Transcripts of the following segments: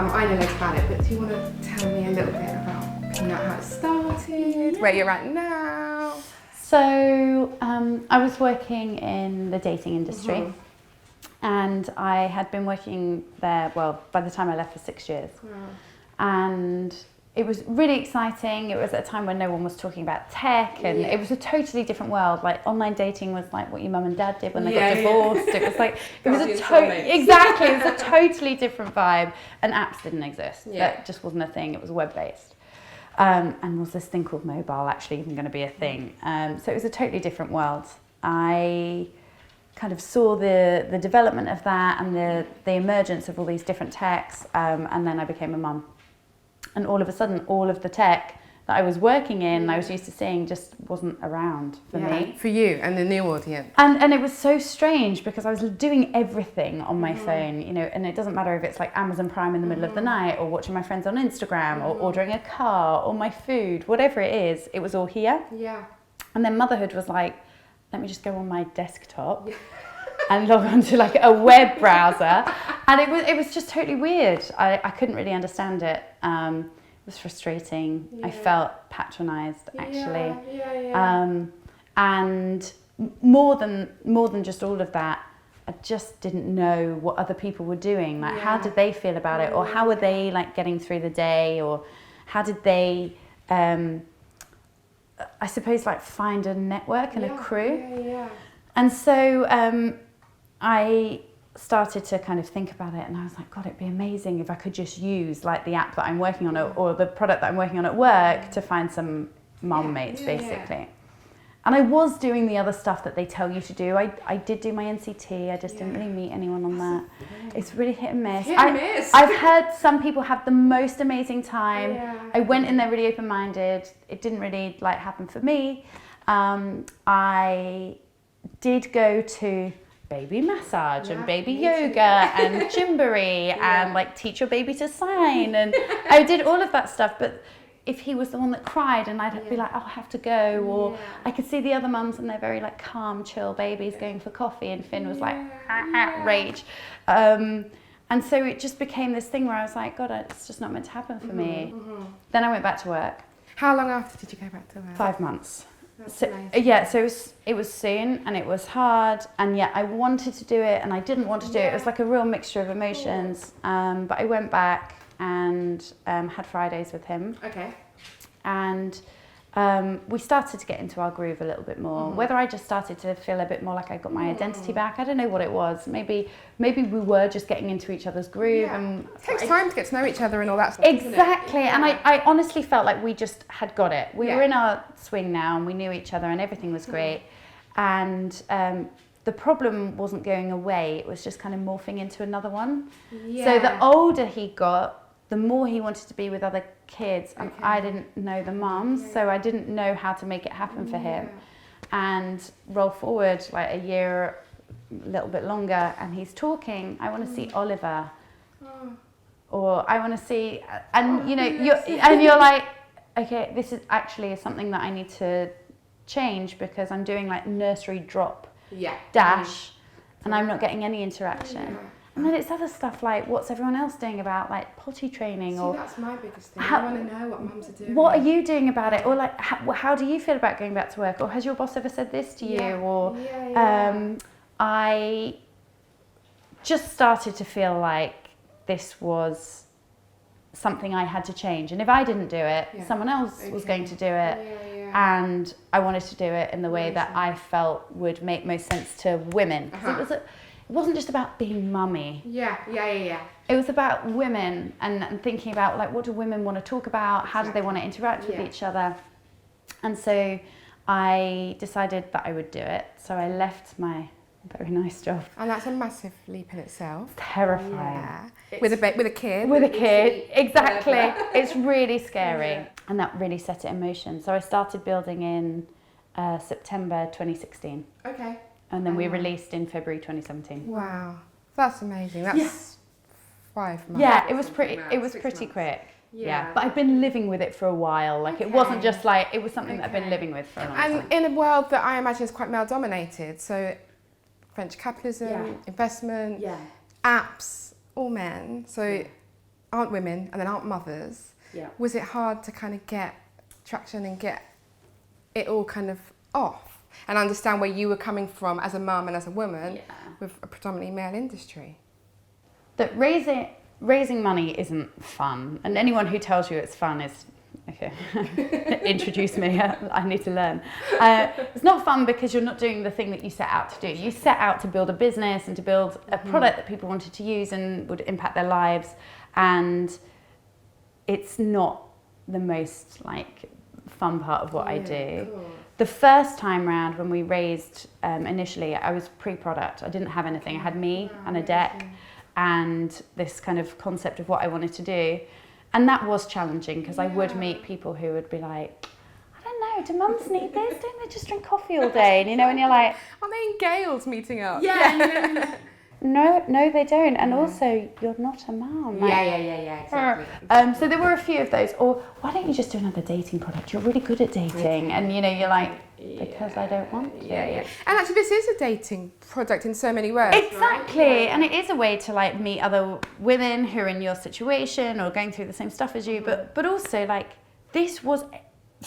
I know loads about it, but do you want to tell me a little bit about how it started, where you're at now? So I was working in the dating industry, and I had been working there, well, by the time I left, for 6 years. And it was really exciting. It was at a time when no one was talking about tech, and it was a totally different world. Like, online dating was like what your mum and dad did when they got divorced. It was like, it was exactly, it was a totally different vibe, and apps didn't exist. That just wasn't a thing. It was web-based. And was this thing called mobile actually even going to be a thing? So it was a totally different world. I kind of saw the development of that and the emergence of all these different techs, and then I became a mum. And all of a sudden, all of the tech that I was working in, I was used to seeing, just wasn't around for me. For you and the new audience. And it was so strange because I was doing everything on my phone, you know, and it doesn't matter if it's like Amazon Prime in the middle of the night, or watching my friends on Instagram, or ordering a car, or my food, whatever it is, it was all here. And then motherhood was like, let me just go on my desktop and log onto like a web browser. And it was just totally weird. I couldn't really understand it. It was frustrating. I felt patronised, actually. And more than just all of that, I just didn't know what other people were doing. Like, how did they feel about it? Or how were they like getting through the day? Or how did they, I suppose, like find a network and a crew? And so I started to kind of think about it, and I was like, God, it'd be amazing if I could just use like the app that I'm working on, or the product that I'm working on at work, to find some mum mates, basically. And I was doing the other stuff that they tell you to do. I did do my NCT, I just didn't really meet anyone on that. It's really hit and miss. I've heard some people have the most amazing time. I went in there really open-minded. It didn't really like happen for me. I did go to baby massage and baby yoga and Gymboree and like teach your baby to sign, and I did all of that stuff. But if he was the one that cried, and I'd be like, oh, I have to go, or I could see the other mums and they're very like calm, chill babies going for coffee, and Finn was like rage, and so it just became this thing where I was like, God, it's just not meant to happen for me. Then I went back to work. How long after did you go back to work? 5 months. So it was soon, and it was hard, and yet I wanted to do it and I didn't want to do it. It was like a real mixture of emotions. But I went back and had Fridays with him. And we started to get into our groove a little bit more. Whether I just started to feel a bit more like I got my identity back, I don't know what it was. Maybe we were just getting into each other's groove. And it takes time to get to know each other and all that stuff. Exactly. And I honestly felt like we just had got it. We were in our swing now, and we knew each other, and everything was great. And the problem wasn't going away. It was just kind of morphing into another one. So the older he got, the more he wanted to be with other kids, and I didn't know the mums, so I didn't know how to make it happen for him. And roll forward like a year, a little bit longer, and he's talking, I want to see Oliver, or I want to see, and you know, you're like, okay, this is actually something that I need to change, because I'm doing like nursery drop dash, and I'm not getting any interaction. And then it's other stuff like, what's everyone else doing about like potty training? Or that's my biggest thing. I want to know what mums are doing. What are you doing about it? Or like, how do you feel about going back to work? Or has your boss ever said this to you? Or I just started to feel like this was something I had to change. And if I didn't do it, someone else was going to do it. And I wanted to do it in the way that I felt would make most sense to women. Because it wasn't just about being mummy. It was about women, and thinking about like, what do women want to talk about? How do they want to interact with each other? And so I decided that I would do it. So I left my very nice job. And that's a massive leap in itself. Terrifying. With a kid. With a kid, exactly. It's really scary. And that really set it in motion. So I started building in September 2016. And then we released in February 2017. Wow, that's amazing. That's 5 months. Yeah, it was pretty quick. Yeah, but I've been living with it for a while. Like, it wasn't just like, it was something that I've been living with for a long time. And in a world that I imagine is quite male dominated, so venture capitalism, investment, apps, all men. So aren't women and then aren't mothers. Yeah. Was it hard to kind of get traction and get it all kind of off and understand where you were coming from as a mum and as a woman with a predominantly male industry? That raising money isn't fun, and anyone who tells you it's fun is, okay, introduce me, I need to learn. It's not fun because you're not doing the thing that you set out to do. You set out to build a business and to build a product that people wanted to use and would impact their lives, and it's not the most like fun part of what I do. Cool. The first time round when we raised initially, I was pre-product. I didn't have anything. I had me and a deck and this kind of concept of what I wanted to do. And that was challenging because I would meet people who would be like, I don't know, do mums need this? Don't they just drink coffee all day? And you know, and you're like, are they in Gales meeting up? yeah. No, they don't. And also, you're not a mum. Like, Yeah, exactly. So there were a few of those. Or why don't you just do another dating product? You're really good at dating. And you know, you're like, because I don't want to. Yeah. And actually, this is a dating product in so many ways. Exactly. Right? And it is a way to like meet other women who are in your situation or going through the same stuff as you. But also like this was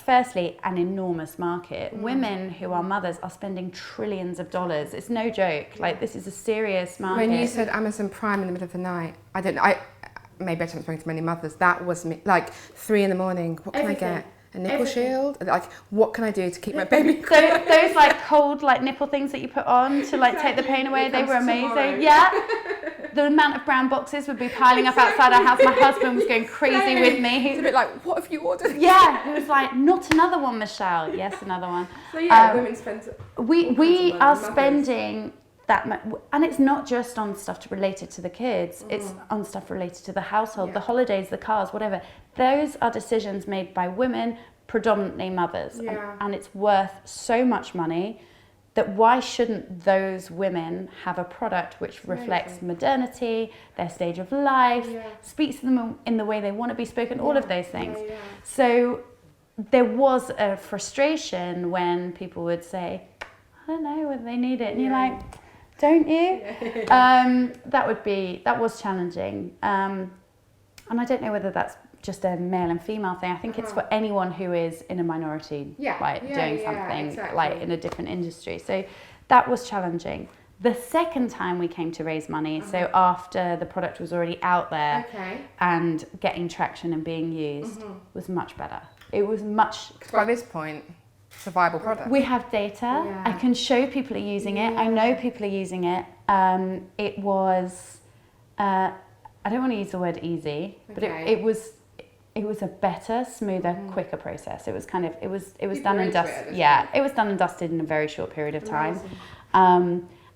firstly an enormous market. Women who are mothers are spending trillions of dollars. It's no joke. Like this is a serious market. When you said Amazon Prime in the middle of the night, maybe I haven't spoken to many mothers. That was me. Like 3 a.m. What can I get? A nipple shield? Like, what can I do to keep my baby cool? Those like cold like nipple things that you put on to like take the pain away, they were amazing. Tomorrow. Yeah. The amount of brown boxes would be piling up outside our house. My husband was going crazy with me. It's a bit like, what have you ordered? Yeah, he was like, not another one, Michelle. Yes, another one. So yeah, women spend. We are spending that much, and it's not just on stuff related to the kids. It's on stuff related to the household, the holidays, the cars, whatever. Those are decisions made by women, predominantly mothers, and it's worth so much money. That why shouldn't those women have a product which reflects modernity, their stage of life, speaks to them in the way they want to be spoken, all of those things. So there was a frustration when people would say, I don't know whether they need it. And you're like, don't you? That was challenging. And I don't know whether that's just a male and female thing. I think it's for anyone who is in a minority, doing something like in a different industry. So that was challenging. The second time we came to raise money, so after the product was already out there and getting traction and being used, was much better. It was much... By this point, it's a viable product. We have data. I can show people are using it. I know people are using it. It was... I don't want to use the word easy, but it was a better, smoother, quicker process. It was kind of, it was done and dusted. Yeah, it was done and dusted in a very short period of time.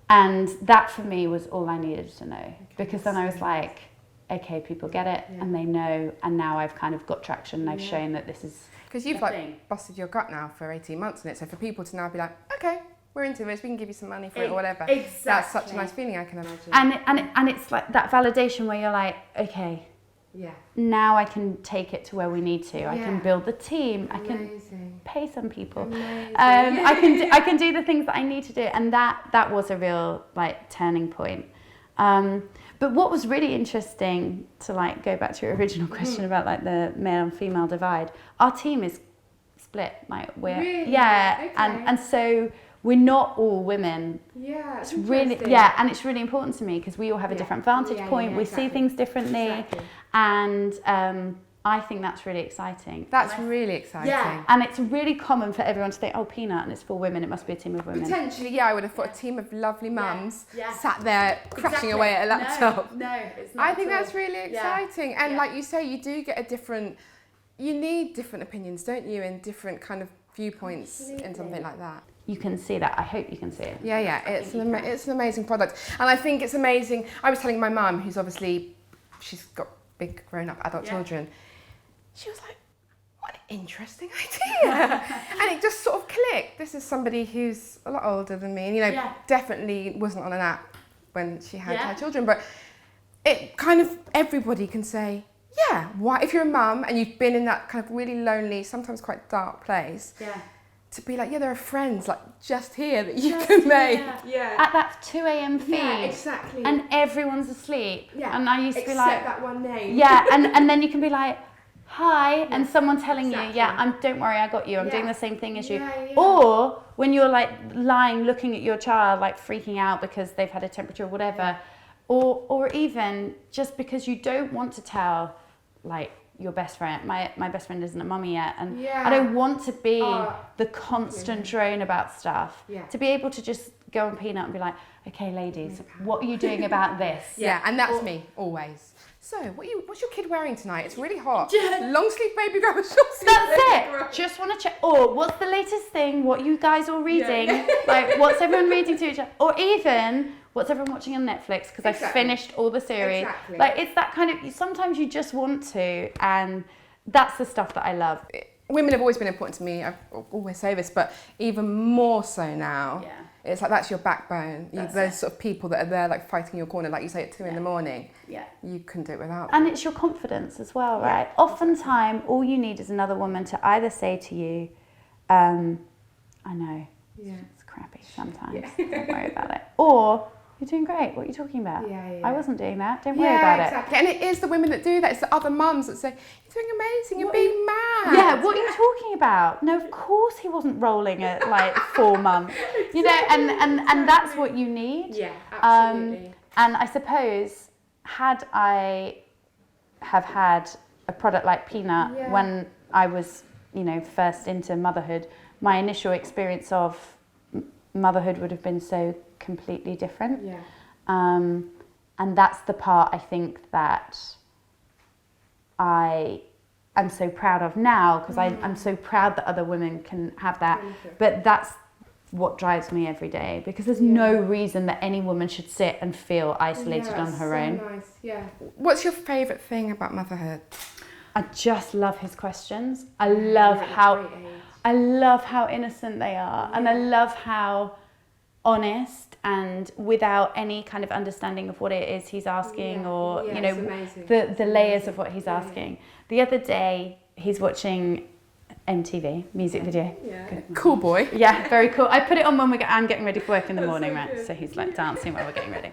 And that for me was all I needed to know. Because then I was like, okay, people get it and they know, and now I've kind of got traction and I've shown that this is because you've like busted your gut now for 18 months in it. So for people to now be like, okay, we're into this, we can give you some money for it or whatever. Exactly. That's such a nice feeling, I can imagine. And it's like that validation where you're like, okay, now I can take it to where we need to. I can build the team. I can pay some people. I can do the things that I need to do, and that was a real like turning point. But what was really interesting, to like go back to your original question about like the male and female divide, our team is split. Like we're and so we're not all women. Yeah, it's really and it's really important to me because we all have a different vantage point. We see things differently, and I think that's really exciting. That's really exciting. Yeah, and it's really common for everyone to think, oh, Peanut, and it's for women, it must be a team of women. Potentially, I would have thought a team of lovely mums sat there crashing away at a laptop. No, it's not. I think that's really exciting. And like you say, you do get you need different opinions, don't you, and different kind of viewpoints in something like that. You can see that. I hope you can see it. Yeah, it's an amazing product. And I think it's amazing. I was telling my mum, who's obviously, she's got big grown-up adult children, she was like, what an interesting idea. And it just sort of clicked. This is somebody who's a lot older than me and, definitely wasn't on an app when she had her children. But it kind of, everybody can say, why, if you're a mum and you've been in that kind of really lonely, sometimes quite dark place, to be like, yeah, there are friends like just here that you can make. At that 2 a.m. feed. Yeah, exactly. And everyone's asleep. Yeah. And I used to be Except like, that one name. yeah, and then you can be like, hi, and someone telling exactly. you, don't worry, I got you. I'm doing the same thing as you. Yeah. Or when you're like lying, looking at your child, like freaking out because they've had a temperature or whatever, or even just because you don't want to tell, like, your best friend. My best friend isn't a mummy yet, and I don't want to be the constant drone about stuff. To be able to just go on Peanut and be like, okay, ladies, what are you doing about this? Yeah, and that's me always. So, what's your kid wearing tonight? It's really hot. Long sleeve baby girl, short sleeve. That's it. Just want to check. Or what's the latest thing? What you guys all reading? Like, what's everyone reading to each other? Or even what's everyone watching on Netflix? Because I've finished all the series. Like, it's that kind of. Sometimes you just want to, and that's the stuff that I love. Women have always been important to me. I always say this, but even more so now. Yeah. It's like that's your backbone. Those sort of people that are there, like fighting your corner, like you say at 2 in the morning. Yeah. You couldn't do it without. And it's your confidence as well, right? Oftentimes, all you need is another woman to either say to you, I know, it's crappy sometimes, don't worry about it. Or, you're doing great, what are you talking about? I wasn't doing that, don't worry about it. And it is the women that do that, it's the other mums that say, you're doing amazing, you're being mad. Yeah, what are you talking about? No, of course he wasn't rolling at like 4 months. You know, and that's what you need. Yeah, absolutely. And I suppose, had I have had a product like Peanut when I was, first into motherhood, my initial experience of motherhood would have been so completely different. And that's the part I think that I am so proud of now, because I'm so proud that other women can have that. But that's what drives me every day, because there's no reason that any woman should sit and feel isolated on her own. Nice. What's your favourite thing about motherhood? I just love his questions. I love how innocent they are, and I love how honest and without any kind of understanding of what it is he's asking, or the layers of what he's asking. The other day he's watching MTV music video. Cool boy. Yeah, very cool. I put it on when I'm getting ready for work in the morning, right? So he's like dancing while we're getting ready.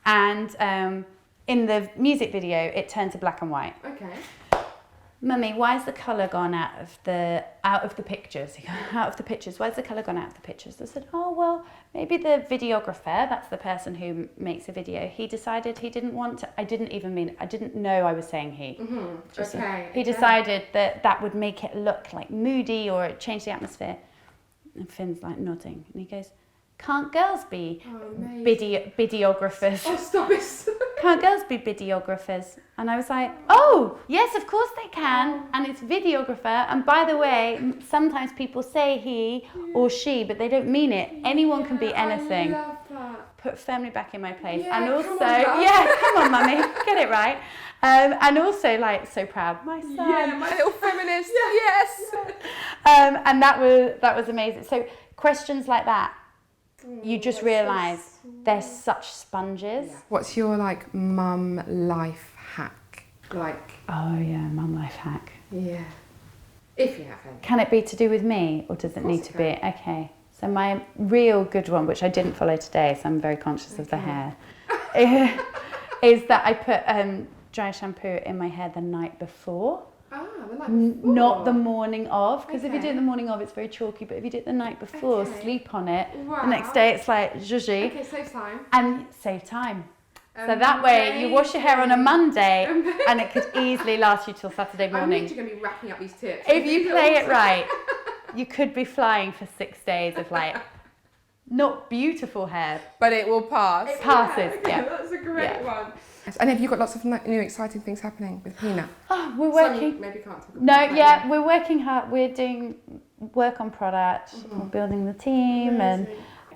And in the music video, it turned to black and white. Okay. Mummy, why has the colour gone out of the pictures? Out of the pictures. Why has the colour gone out of the pictures? I said, oh, well, maybe the videographer, that's the person who makes a video, he decided he didn't want to, I didn't know I was saying he. He decided that would make it look like moody or change the atmosphere. And Finn's like nodding, and he goes, can't girls be videographers? Oh, stop it. Can't girls be videographers? And I was like, oh, yes, of course they can. And it's videographer. And by the way, sometimes people say he or she, but they don't mean it. Anyone can be anything. I love that. Put firmly back in my place. Yeah, and also, come come on, mummy, get it right. And also, like, so proud. My son. Yeah, my little feminist. Yes. And that was amazing. So questions like that, you just realise they're such sponges. What's your like mum life hack? Like. Oh yeah, mum life hack. Yeah. If you have any. Can it be to do with me, or does it need to be? Okay. So my real good one, which I didn't follow today, so I'm very conscious of the hair, is that I put dry shampoo in my hair the night before. Ah, the night before. Not the morning of, because if you do it the morning of, it's very chalky, but if you do it the night before, sleep on it, the next day it's like zhuzhy. Okay, save time. And save time. So that way you wash your hair on a Monday and it could easily last you till Saturday morning. I'm literally going to be racking up these tips. If you play it right, you could be flying for 6 days of like, not beautiful hair. But it will pass. It passes, yeah. That's a great one. And have you got lots of new exciting things happening with Peanut? Oh, we're working. Maybe can't talk about that. No, yeah, we're working hard. We're doing work on product, we're building the team, and.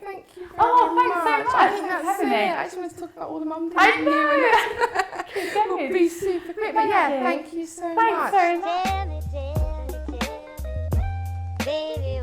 Thank you very thanks so much. I think that's it. I just wanted to talk about all the mum things. I know. Keep going. We'll be super quick. But yeah, thank you so much. Thanks very much. Baby,